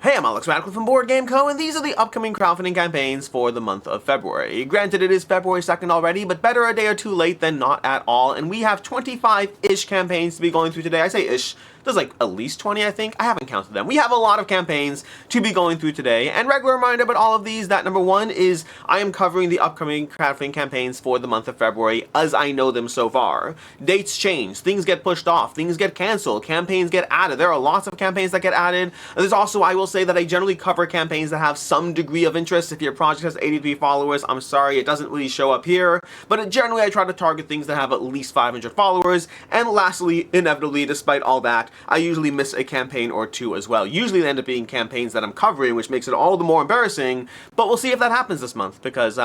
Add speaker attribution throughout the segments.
Speaker 1: Hey, I'm Alex Radical from Board Game Co, and these are the upcoming crowdfunding campaigns for the month of February. Granted, it is February 2nd already, but better a day or two late than not at all, and we have 25-ish campaigns to be going through today. I say ish. There's like at least 20, I think. I haven't counted them. We have a lot of campaigns to be going through today, and regular reminder about all of these that number one is I am covering the upcoming crowdfunding campaigns for the month of February as I know them so far. Dates change, things get pushed off, things get canceled, campaigns get added. There are lots of campaigns that get added. There's also, I will say that I generally cover campaigns that have some degree of interest. If your project has 83 followers, I'm sorry, it doesn't really show up here, but generally I try to target things that have at least 500 followers. And lastly, inevitably, despite all that, I usually miss a campaign or two as well. Usually they end up being campaigns that I'm covering, which makes it all the more embarrassing, but we'll see if that happens this month, because,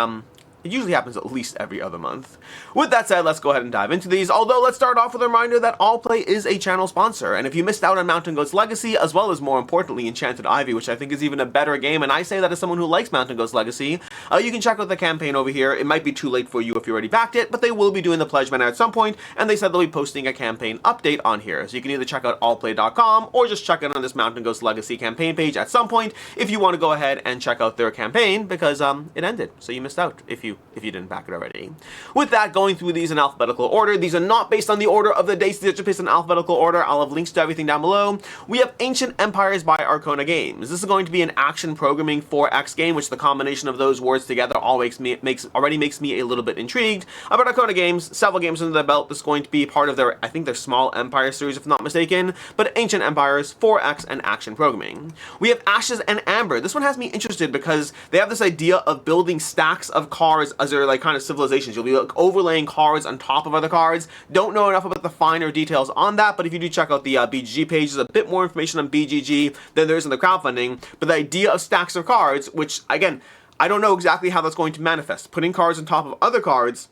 Speaker 1: it usually happens at least every other month. With that said, let's go ahead and dive into these, although let's start off with a reminder that AllPlay is a channel sponsor, and if you missed out on Mountain Goat's Legacy, as well as more importantly Enchanted Ivy, which I think is even a better game, and I say that as someone who likes Mountain Goat's Legacy, you can check out the campaign over here. It might be too late for you if you already backed it, but they will be doing the pledge banner at some point, and they said they'll be posting a campaign update on here, so you can either check out allplay.com, or just check it on this Mountain Goat's Legacy campaign page at some point, if you want to go ahead and check out their campaign, because it ended, so you missed out if you didn't back it already. With that, going through these in alphabetical order. These are not based on the order of the dates, these are just based in alphabetical order. I'll have links to everything down below. We have Ancient Empires by Arcona Games. This is going to be an action programming 4X game, which the combination of those words together already makes me a little bit intrigued. About Arcona Games, several games under their belt. This is going to be part of their, I think, their Small Empire series, if I'm not mistaken, but Ancient Empires, 4X, and action programming. We have Ashes and Amber. This one has me interested because they have this idea of building stacks of cards as their like kind of civilizations. You'll be like overlaying cards on top of other cards. Don't know enough about the finer details on that, but if you do check out the BGG page, there's a bit more information on BGG than there is in the crowdfunding. But the idea of stacks of cards, which again, I don't know exactly how that's going to manifest. Putting cards on top of other cards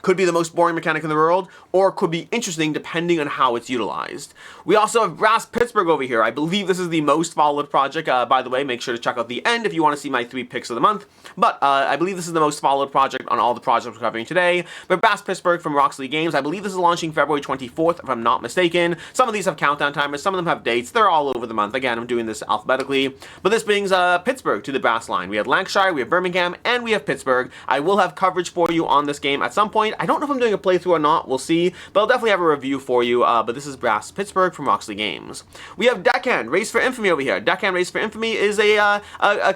Speaker 1: could be the most boring mechanic in the world, or could be interesting depending on how it's utilized. We also have Brass Pittsburgh over here. I believe this is the most followed project. By the way, make sure to check out the end if you want to see my 3 picks of the month. But I believe this is the most followed project on all the projects we're covering today. But Brass Pittsburgh from Roxley Games, I believe this is launching February 24th, if I'm not mistaken. Some of these have countdown timers, some of them have dates. They're all over the month. Again, I'm doing this alphabetically. But this brings Pittsburgh to the brass line. We have Lancashire, we have Birmingham, and we have Pittsburgh. I will have coverage for you on this game at some point. I don't know if I'm doing a playthrough or not, we'll see, but I'll definitely have a review for you, but this is Brass Pittsburgh from Roxley Games. We have DeckHand, Race for Infamy over here. DeckHand Race for Infamy is a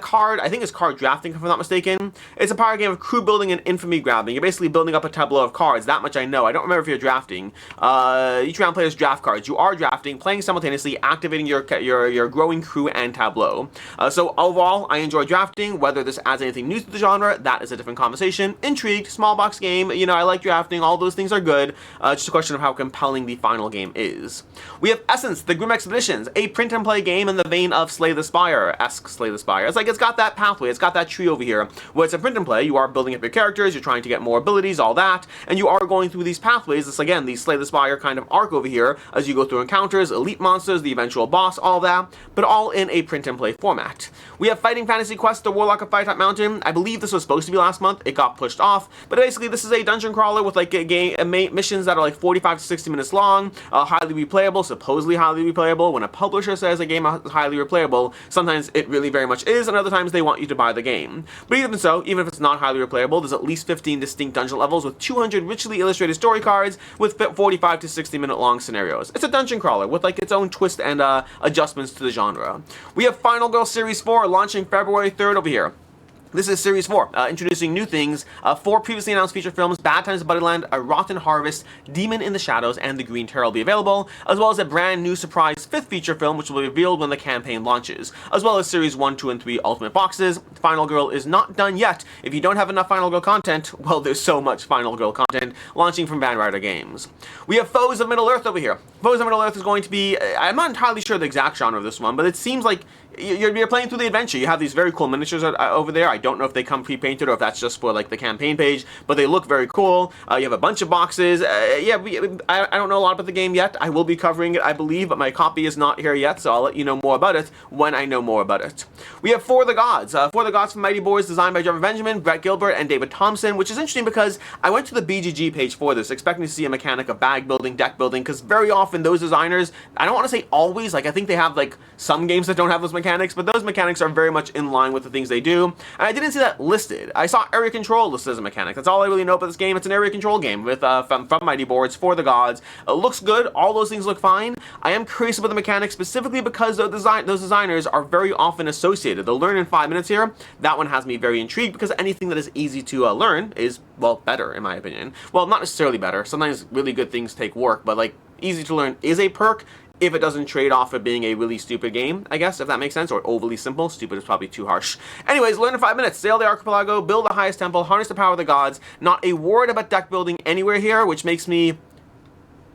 Speaker 1: card, I think it's card drafting if I'm not mistaken. It's a power game of crew building and infamy grabbing. You're basically building up a tableau of cards, that much I know. I don't remember if you're drafting. Each round players draft cards. You are drafting, playing simultaneously, activating your growing crew and tableau. So overall, I enjoy drafting. Whether this adds anything new to the genre, that is a different conversation. Intrigued, small box game, you know, I like drafting. All those things are good. Just a question of how compelling the final game is. We have Essence, the Grim Expeditions, a print and play game in the vein of Slay the Spire-esque Slay the Spire. It's like it's got that pathway, it's got that tree over here, where it's a print and play. You are building up your characters, you're trying to get more abilities, all that, and you are going through these pathways. This again, the Slay the Spire kind of arc over here, as you go through encounters, elite monsters, the eventual boss, all that, but all in a print and play format. We have Fighting Fantasy Quest, the Warlock of Firetop Mountain. I believe this was supposed to be last month. It got pushed off, but basically this is a dungeon crawler with like missions that are like 45 to 60 minutes long, highly replayable, supposedly highly replayable. When a publisher says a game is highly replayable, sometimes it really very much is, and other times they want you to buy the game. But even so, even if it's not highly replayable, there's at least 15 distinct dungeon levels with 200 richly illustrated story cards with 45 to 60 minute long scenarios. It's a dungeon crawler with like its own twist and adjustments to the genre. We have Final Girl Series 4 launching February 3rd over here. This is Series 4, introducing new things, 4 previously announced feature films, Bad Times at Buddyland, A Rotten Harvest, Demon in the Shadows, and The Green Terror will be available, as well as a brand new surprise 5th feature film, which will be revealed when the campaign launches, as well as Series 1, 2, and 3 Ultimate Boxes. Final Girl is not done yet. If you don't have enough Final Girl content, well, there's so much Final Girl content launching from Van Ryder Games. We have Foes of Middle-earth over here. Foes of Middle-earth is going to be, I'm not entirely sure the exact genre of this one, but it seems like you're playing through the adventure. You have these very cool miniatures over there. I don't know if they come pre-painted or if that's just for like the campaign page, but they look very cool. You have a bunch of boxes. I don't know a lot about the game yet. I will be covering it, I believe, but my copy is not here yet, so I'll let you know more about it when I know more about it. We have For the Gods. For the Gods from Mighty Boys, designed by Trevor Benjamin, Brett Gilbert, and David Thompson, which is interesting because I went to the BGG page for this, expecting to see a mechanic of bag building, deck building, because very often those designers, I don't want to say always, like I think they have like some games that don't have those mechanics, but those mechanics are very much in line with the things they do, and I didn't see that listed. I saw area control listed as a mechanic. That's all I really know about this game. It's an area control game with from Mighty Boards, For the Gods. It looks good. All those things look fine. I am curious about the mechanics specifically because those designers are very often associated. They'll learn in 5 minutes here. That one has me very intrigued because anything that is easy to learn is, well, better in my opinion. Well, not necessarily better. Sometimes really good things take work, but like easy to learn is a perk if it doesn't trade off of being a really stupid game, I guess, if that makes sense, or overly simple. Stupid is probably too harsh. Anyways, learn in 5 minutes. Sail the archipelago, build the highest temple, harness the power of the gods. Not a word about deck building anywhere here, which makes me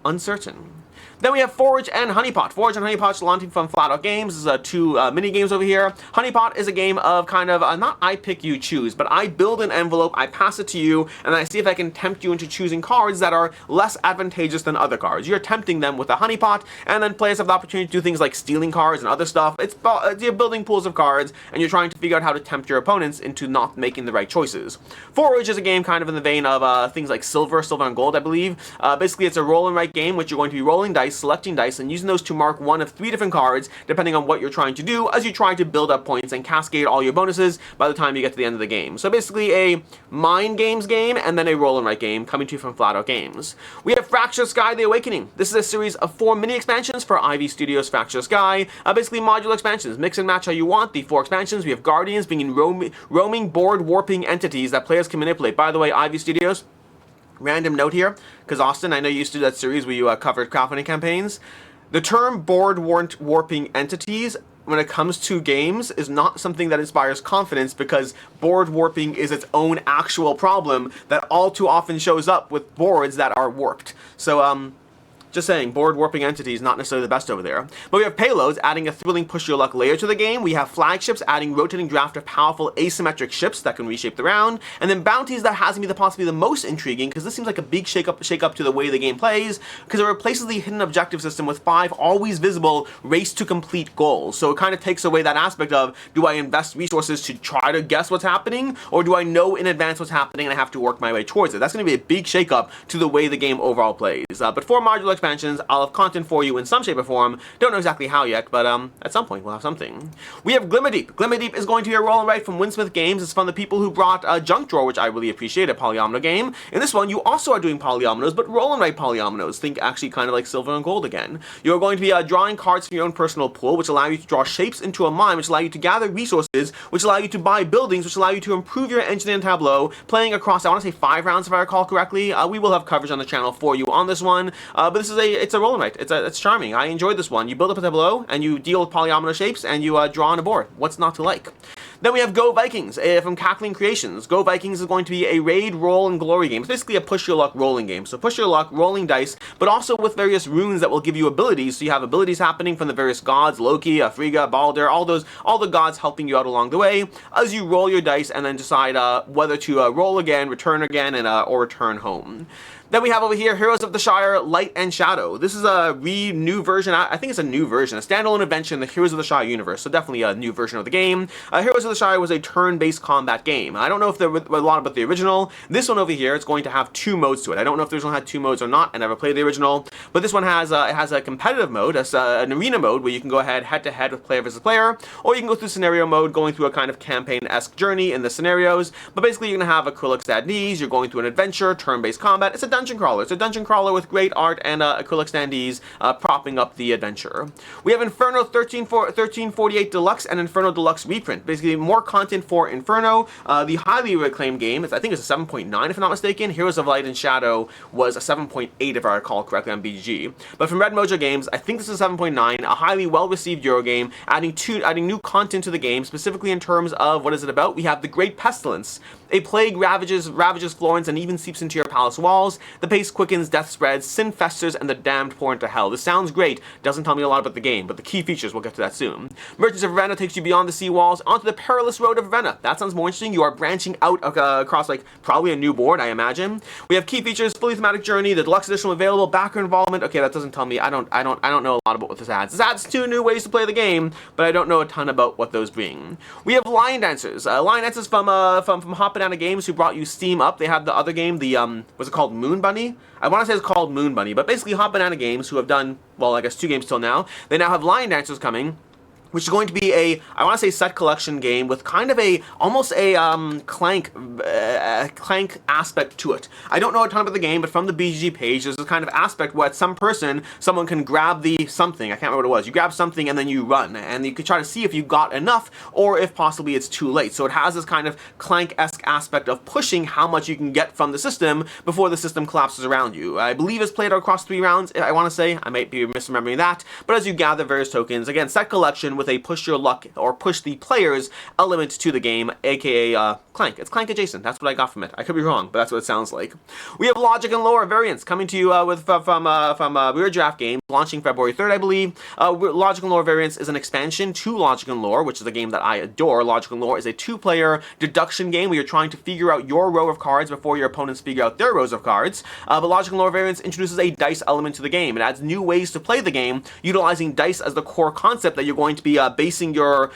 Speaker 1: uncertain. Then we have Forage and Honey Pot. Forage and Honey Pot launching from Flat Out Games. This is two mini games over here. Honey Pot is a game of kind of, not I pick, you choose, but I build an envelope, I pass it to you, and I see if I can tempt you into choosing cards that are less advantageous than other cards. You're tempting them with a Honey Pot, and then players have the opportunity to do things like stealing cards and other stuff. You're building pools of cards, and you're trying to figure out how to tempt your opponents into not making the right choices. Forage is a game kind of in the vein of things like Silver and Gold, I believe. Basically, it's a roll and write game, which you're going to be rolling dice, selecting dice, and using those to mark one of 3 different cards, depending on what you're trying to do, as you try to build up points and cascade all your bonuses by the time you get to the end of the game. So basically a mind games game, and then a roll and write game, coming to you from Flat Out Games. We have Fracture Sky: The Awakening. This is a series of 4 mini expansions for Ivy Studios' Fracture Sky. Basically modular expansions. Mix and match how you want. The 4 expansions. We have Guardians, being roaming board warping entities that players can manipulate. By the way, Ivy Studios, random note here, because Austin, I know you used to do that series where you covered crowdfunding campaigns. The term board warping entities, when it comes to games, is not something that inspires confidence, because board warping is its own actual problem that all too often shows up with boards that are warped. So, just saying, board warping entities not necessarily the best over there. But we have payloads, adding a thrilling push your luck layer to the game. We have flagships, adding rotating draft of powerful asymmetric ships that can reshape the round. And then bounties, that has me possibly the most intriguing, because this seems like a big shake up to the way the game plays, because it replaces the hidden objective system with 5 always visible race to complete goals. So it kind of takes away that aspect of, do I invest resources to try to guess what's happening, or do I know in advance what's happening and I have to work my way towards it? That's going to be a big shake up to the way the game overall plays. But 4 modular expansions, I'll have content for you in some shape or form. Don't know exactly how yet, but at some point we'll have something. We have Glimmerdeep. Glimmerdeep is going to be a roll and write from Winsmith Games. It's from the people who brought Junk Drawer, which I really appreciate, a polyomino game. In this one, you also are doing polyominoes, but roll and write polyominoes. Think actually kind of like Silver and Gold again. You're going to be drawing cards from your own personal pool, which allow you to draw shapes into a mine, which allow you to gather resources, which allow you to buy buildings, which allow you to improve your engineering tableau, playing across, I want to say 5 rounds if I recall correctly. We will have coverage on the channel for you on this one, but this is it's a roll and write. It's charming. I enjoyed this one. You build up a tableau, and you deal with polyomino shapes, and you draw on a board. What's not to like? Then we have Go Vikings from Cackling Creations. Go Vikings is going to be a raid, roll, and glory game. It's basically a push your luck rolling game. So push your luck, rolling dice, but also with various runes that will give you abilities. So you have abilities happening from the various gods, Loki, Frigga, Balder, all the gods helping you out along the way as you roll your dice and then decide whether to roll again, and or return home. Then we have over here Heroes of the Shire, Light and Shadow. This is a new version. I think it's a new version, a standalone adventure in the Heroes of the Shire universe, so definitely a new version of the game. Heroes of the Shire was a turn-based combat game. I don't know if there was a lot about the original. This one over here is going to have 2 modes to it. I don't know if the original had 2 modes or not. I never played the original, but this one has it has a competitive mode, an arena mode, where you can go head-to-head with player versus player, or you can go through scenario mode, going through a kind of campaign-esque journey in the scenarios. But basically, you're going to have acrylic standees. You're going through an adventure, turn-based combat. It's a dungeon crawler. It's a dungeon crawler with great art and acrylic standees propping up the adventure. We have Inferno 1348 Deluxe and Inferno Deluxe Reprint. Basically, more content for Inferno. The highly acclaimed game, I think it's a 7.9 if I'm not mistaken. Heroes of Light and Shadow was a 7.8 if I recall correctly on BGG. But from Red Mojo Games, I think this is a 7.9, a highly well-received Euro game, adding new content to the game, specifically in terms of what is it about. We have the Great Pestilence. A plague ravages Florence and even seeps into your palace walls. The pace quickens, death spreads, sin festers, and the damned pour into hell. This sounds great, doesn't tell me a lot about the game, but the key features, we'll get to that soon. Merchants of Ravenna takes you beyond the sea walls onto the perilous road of Ravenna. That sounds more interesting. You are branching out across like probably a new board, I imagine. We have key features, fully thematic journey, the deluxe edition available, backer involvement. Okay, that doesn't tell me. I don't know a lot about what this adds. This adds 2 new ways to play the game, but I don't know a ton about what those bring. We have Lion Dancers. Lion Dancers from Hot Banana Games, who brought you Steam Up. They had the other game, the was it called Moon Bunny? I want to say it's called Moon Bunny, but basically Hot Banana Games, who have done, well, I guess 2 games till now. They now have Lion Dancers coming, which is going to be a, I want to say, set collection game with kind of a, almost a clank aspect to it. I don't know a ton about the game, but from the BGG page, there's this kind of aspect where at someone can grab the something, I can't remember what it was, you grab something and then you run, and you can try to see if you got enough, or if possibly it's too late. So it has this kind of clank-esque aspect of pushing how much you can get from the system before the system collapses around you. I believe it's played across 3 rounds, I want to say, I might be misremembering that, but as you gather various tokens, again, set collection with a push your luck or push the players element to the game, aka Clank. It's Clank adjacent. That's what I got from it. I could be wrong, but that's what it sounds like. We have Logic and Lore Variance coming to you from Weird Draft Games, launching February 3rd, I believe. Logic and Lore Variance is an expansion to Logic and Lore, which is a game that I adore. Logic and Lore is a 2-player deduction game where you're trying to figure out your row of cards before your opponents figure out their rows of cards. But Logic and Lore Variance introduces a dice element to the game. It adds new ways to play the game, utilizing dice as the core concept that you're going to be basing your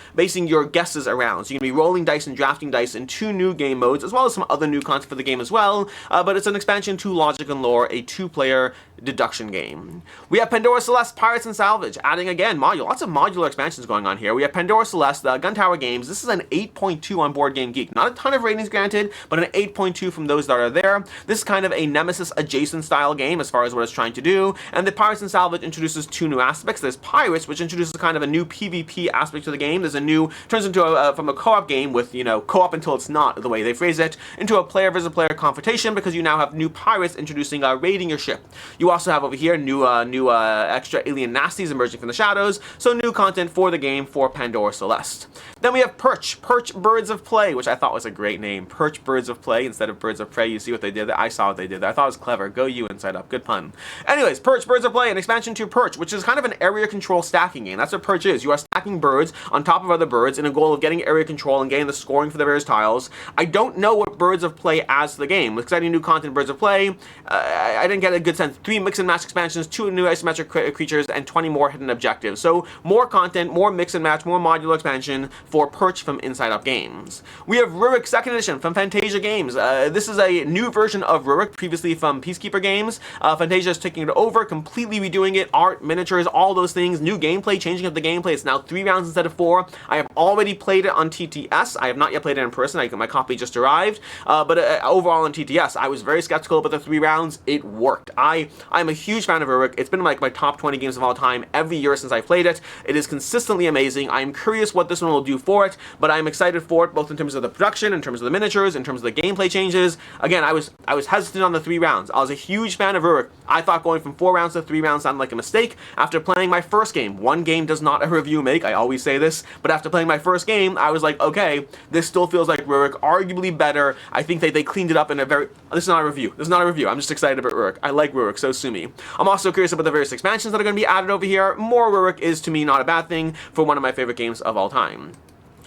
Speaker 1: guesses around. So you're going to be rolling dice and drafting dice in 2 new game modes, as well as some other new content for the game as well. But it's an expansion to Logic and Lore, a 2-player deduction game. We have PANDORA, CELESTE, Pirates, and Salvage, adding again lots of modular expansions going on here. We have PANDORA, CELESTE, Gun Tower Games. This is an 8.2 on Board Game Geek. Not a ton of ratings granted, but an 8.2 from those that are there. This is kind of a Nemesis adjacent style game as far as what it's trying to do. And the Pirates and Salvage introduces 2 new aspects. There's Pirates, which introduces kind of a new PvP aspect to the game. There's a new, turns into from a co-op game with, co-op until it's not, the way they phrase it, into a player versus player confrontation, because you now have new pirates introducing raiding your ship. You also have over here new extra alien nasties emerging from the shadows, so new content for the game for PANDORA, CELESTE. Then we have Perch Birds of Play, which I thought was a great name. Perch Birds of Play instead of Birds of Prey. You see what they did there? I saw what they did there. I thought it was clever. Go you, Inside Up. Good pun. Anyways, Perch Birds of Play, an expansion to Perch, which is kind of an area control stacking game. That's what Perch is. You are stacking birds on top of other birds in a goal of getting area control and getting the scoring for the various tiles. I don't know what Birds of Play adds to the game. With exciting new content, Birds of Play, I didn't get a good sense. 3 mix and match expansions, 2 new isometric creatures, and 20 more hidden objectives. So more content, more mix and match, more modular expansion for Perch from Inside Up Games. We have Rurik 2nd Edition from Fantasia Games. This is a new version of Rurik, previously from Peacekeeper Games. Fantasia is taking it over, completely redoing it, art, miniatures, all those things, new gameplay, changing up the gameplay. It's now 3 rounds instead of 4. I have already played it on TTS. I have not yet played it in person. My copy just arrived. But overall on TTS, I was very skeptical about the 3 rounds. It worked. I'm a huge fan of Rurik. It's been like my top 20 games of all time every year since I played it. It is consistently amazing. I'm curious what this one will do for it, but I'm excited for it, both in terms of the production, in terms of the miniatures, in terms of the gameplay changes. Again, I was hesitant on the 3 rounds. I was a huge fan of Rurik. I thought going from 4 rounds to 3 rounds sounded like a mistake. After playing my first game, one game does not a review make, I always say this, but after playing my first game, I was like, okay, this still feels like Rurik, arguably better. I think they cleaned it up in a very, this is not a review. This is not a review. I'm just excited about Rurik. I like Rurik, so sue me. I'm also curious about the various expansions that are going to be added over here. More Rurik is, to me, not a bad thing for one of my favorite games of all time.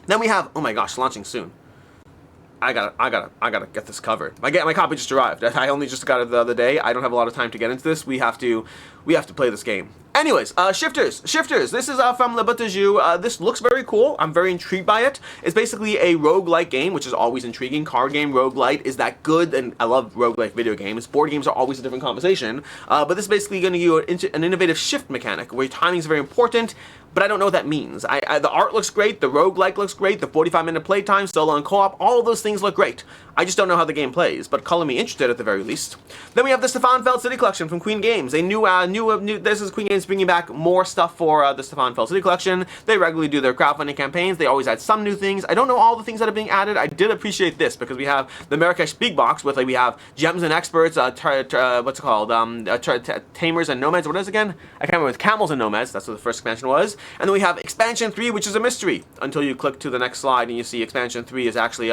Speaker 1: Then we have, oh my gosh, launching soon. I gotta get this covered. My copy just arrived. I only just got it the other day. I don't have a lot of time to get into this. We have to play this game. Anyways, Shifters. This is from Le Bataju. This looks very cool. I'm very intrigued by it. It's basically a roguelike game, which is always intriguing. Card game roguelite is that good, and I love roguelike video games. Board games are always a different conversation. But this is basically going to give you an innovative shift mechanic, where timing is very important, but I don't know what that means. The art looks great, the roguelike looks great, the 45-minute playtime, solo and co-op, all of those things look great. I just don't know how the game plays, but color me interested at the very least. Then we have the Stefan Feld City Collection from Queen Games. A new, this is Queen Games bringing back more stuff for the Stefan Feld City Collection. They regularly do their crowdfunding campaigns. They always add some new things. I don't know all the things that are being added. I did appreciate this because we have the Marrakesh Big Box with, like, we have Gems and Experts, what's it called? Tamers and Nomads. What is it again? I can't remember. With Camels and Nomads. That's what the first expansion was. And then we have Expansion 3, which is a mystery, until you click to the next slide and you see Expansion 3 is actually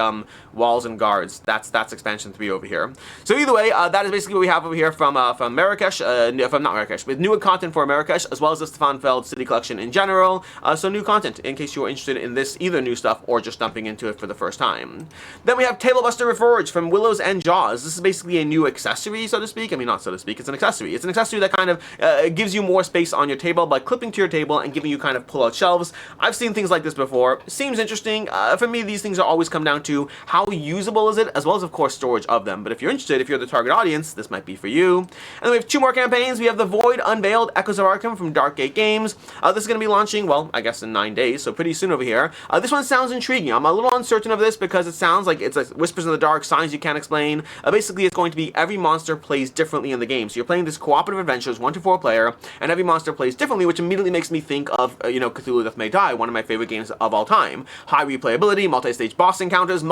Speaker 1: walls and guards. That's Expansion 3 over here. So either way, that is basically what we have over here from Marrakesh, from not Marrakesh, with new content for Marrakesh, as well as the Stefan Feld City Collection in general. So new content, in case you're interested in this, either new stuff or just jumping into it for the first time. Then we have Table Buster Reforge from Willows and Jaws. This is basically a new accessory, so to speak. I mean, not so to speak, it's an accessory. It's an accessory that kind of gives you more space on your table by clipping to your table and giving you kind of pull-out shelves. I've seen things like this before. Seems interesting. For me, these things always come down to how usable is it, as well as, of course, storage of them. But if you're interested, if you're the target audience, this might be for you. And then we have 2 more campaigns. We have the Void Unveiled Echoes of Arkham from Darkgate Games. This is going to be launching, well, I guess in 9 days, so pretty soon over here. This one sounds intriguing. I'm a little uncertain of this because it sounds like it's like whispers in the dark, signs you can't explain. Basically, it's going to be every monster plays differently in the game. So you're playing this cooperative adventures, 1 to 4 player, and every monster plays differently, which immediately makes me think of, Cthulhu Death May Die, one of my favorite games of all time. High replayability, multi-stage boss encounters,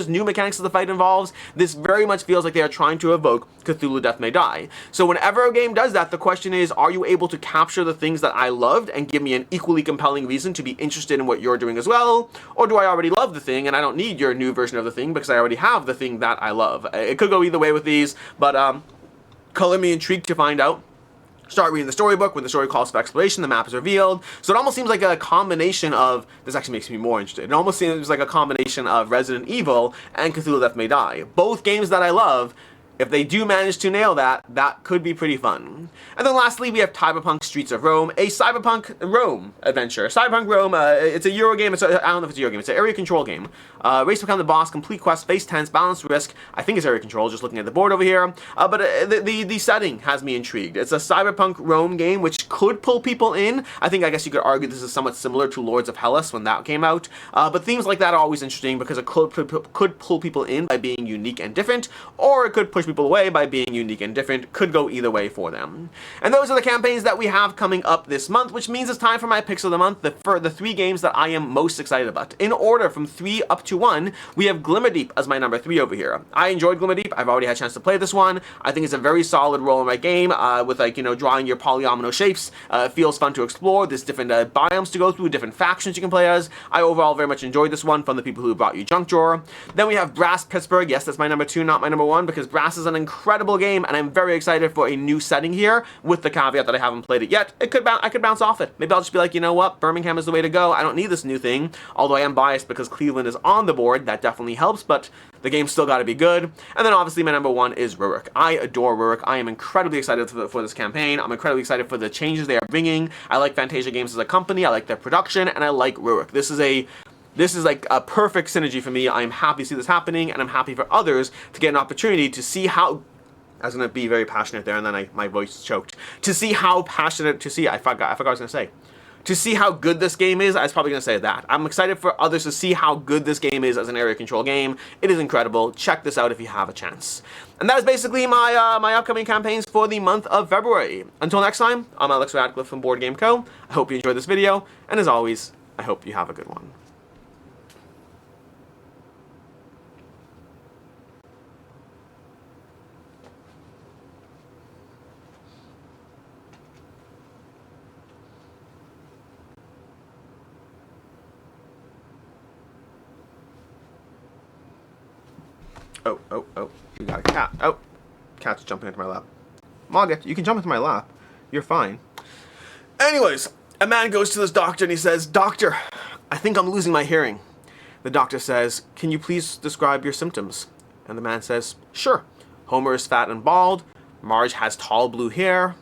Speaker 1: new mechanics of the fight involves. This very much feels like they are trying to evoke Cthulhu Death May Die. So whenever a game does that, the question is, are you able to capture the things that I loved and give me an equally compelling reason to be interested in what you're doing as well? Or do I already love the thing and I don't need your new version of the thing because I already have the thing that I love? It could go either way with these, but color me intrigued to find out. Start reading the storybook. When the story calls for exploration, the map is revealed. So it almost seems like a combination of, this actually makes me more interested, it almost seems like a combination of Resident Evil and Cthulhu Death May Die. Both games that I love. If they do manage to nail that, that could be pretty fun. And then lastly, we have Tiberpunk Streets of Rome, a Cyberpunk Rome adventure. Cyberpunk Rome, it's a Euro game. I don't know if it's a Euro game. It's an area control game. Race to become the boss, complete quest, face tense, balance risk. I think it's area control, just looking at the board over here. But the setting has me intrigued. It's a Cyberpunk Rome game, which could pull people in. I guess you could argue this is somewhat similar to Lords of Hellas when that came out. But themes like that are always interesting because it could pull people in by being unique and different, or it could push people away by being unique and different. Could go either way for them. And those are the campaigns that we have coming up this month, which means it's time for my picks of the month, for the 3 games that I am most excited about. In order from 3 up to 1, we have Glimmerdeep as my number 3 over here. I enjoyed Glimmerdeep. I've already had a chance to play this one. I think it's a very solid roll in my game, with drawing your polyomino shapes. It feels fun to explore. There's different biomes to go through, different factions you can play as. I overall very much enjoyed this one from the people who brought you Junk Drawer. Then we have Brass Pittsburgh. Yes, that's my number 2, not my number 1, because Brass is an incredible game, and I'm very excited for a new setting here, with the caveat that I haven't played it yet. I could bounce off it. Maybe I'll just be like, you know what, Birmingham is the way to go. I don't need this new thing, although I am biased because Cleveland is on the board. That definitely helps, but the game's still got to be good. And then obviously my number 1 is Rurik. I adore Rurik. I am incredibly excited for this campaign. I'm incredibly excited for the changes they are bringing. I like Fantasia Games as a company. I like their production, and I like Rurik. This is like a perfect synergy for me. I'm happy to see this happening, and I'm happy for others to get an opportunity to see how. I was going to be very passionate there, and then my voice choked. To see how passionate, I forgot what I was going to say. To see how good this game is, I was probably going to say that. I'm excited for others to see how good this game is as an area control game. It is incredible. Check this out if you have a chance. And that is basically my my upcoming campaigns for the month of February. Until next time, I'm Alex Radcliffe from Board Game Co. I hope you enjoyed this video, and as always, I hope you have a good one. Oh, you got a cat. Oh, cat's jumping into my lap. Margaret, you can jump into my lap. You're fine. Anyways, a man goes to this doctor and he says, "Doctor, I think I'm losing my hearing." The doctor says, "Can you please describe your symptoms?" And the man says, "Sure. Homer is fat and bald. Marge has tall blue hair.